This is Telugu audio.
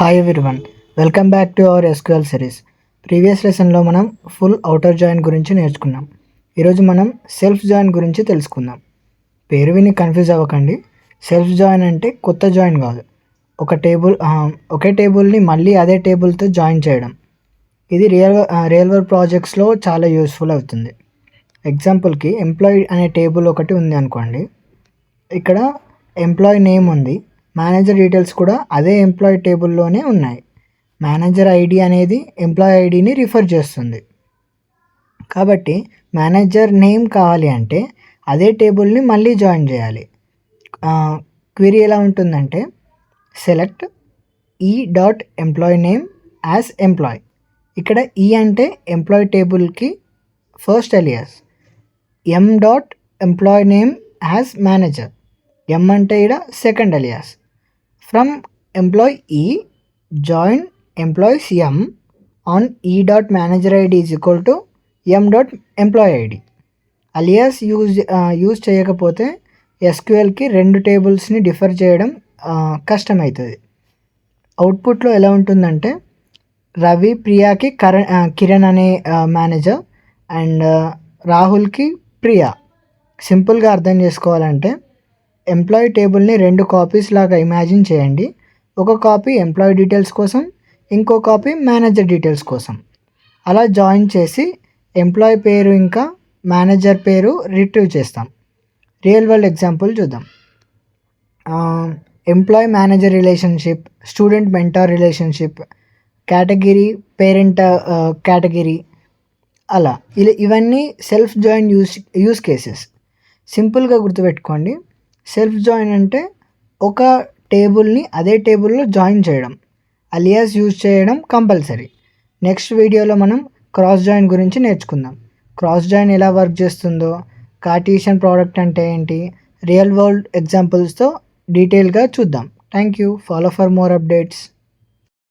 Hi everyone, welcome back to our SQL series. Previous లెసన్లో మనం ఫుల్ ఔటర్ జాయిన్ గురించి నేర్చుకున్నాం. ఈరోజు మనం సెల్ఫ్ జాయిన్ గురించి తెలుసుకుందాం. పేరు విని కన్ఫ్యూజ్ అవ్వకండి. సెల్ఫ్ జాయిన్ అంటే కొత్త జాయిన్ కాదు, ఒకే టేబుల్ని మళ్ళీ అదే టేబుల్తో జాయిన్ చేయడం. ఇది రియల్ వరల్డ్ ప్రాజెక్ట్స్లో చాలా యూస్ఫుల్ అవుతుంది. ఎగ్జాంపుల్కి ఎంప్లాయీ అనే టేబుల్ ఒకటి ఉంది అనుకోండి. ఇక్కడ ఎంప్లాయీ నేమ్ ఉంది, మేనేజర్ డీటెయిల్స్ కూడా అదే ఎంప్లాయీ టేబుల్లోనే ఉన్నాయి. మేనేజర్ ఐడి అనేది ఎంప్లాయీ ఐడిని రిఫర్ చేస్తుంది. కాబట్టి మేనేజర్ నేమ్ కావాలి అంటే అదే టేబుల్ని మళ్ళీ జాయిన్ చేయాలి. క్వెరీ ఎలా ఉంటుందంటే select E dot employee name as employee. ఇక్కడ ఈ అంటే ఎంప్లాయీ టేబుల్కి first alias, M dot employee name as manager, M అంటే ఇక్కడ second alias. From employee E join employees M on E dot manager ID is equal to M dot employee ID. Alias use చేయకపోతే ఎస్క్యూఎల్కి రెండు టేబుల్స్ని డిఫర్ చేయడం కష్టమవుతుంది. అవుట్పుట్లో ఎలా ఉంటుందంటే రవి ప్రియాకి కిరణ్ అనే మేనేజర్ అండ్ రాహుల్కి ప్రియా. సింపుల్గా అర్థం చేసుకోవాలంటే ఎంప్లాయీ టేబుల్ని రెండు కాపీస్ లాగా ఇమాజిన్ చేయండి. ఒక కాపీ ఎంప్లాయీ డీటెయిల్స్ కోసం, ఇంకో కాపీ మేనేజర్ డీటెయిల్స్ కోసం. అలా జాయిన్ చేసి ఎంప్లాయీ పేరు ఇంకా మేనేజర్ పేరు రిట్రీవ్ చేస్తాం. రియల్ వరల్డ్ ఎగ్జాంపుల్ చూద్దాం. Employee manager relationship, student mentor relationship, category parent category, అలా ఇవన్నీ సెల్ఫ్ జాయిన్ యూస్ కేసెస్. సింపుల్గా గుర్తుపెట్టుకోండి, సెల్ఫ్ జాయిన్ అంటే ఒక టేబుల్ని అదే టేబుల్లో జాయిన్ చేయడం, అలియాస్ యూజ్ చేయడం కంపల్సరీ. నెక్స్ట్ వీడియోలో మనం క్రాస్ జాయిన్ గురించి నేర్చుకుందాం. క్రాస్ జాయిన్ ఎలా వర్క్ చేస్తుందో, కార్టీసియన్ ప్రోడక్ట్ అంటే ఏంటి, రియల్ వరల్డ్ ఎగ్జాంపుల్స్తో డీటెయిల్గా చూద్దాం. Thank you. Follow for more updates.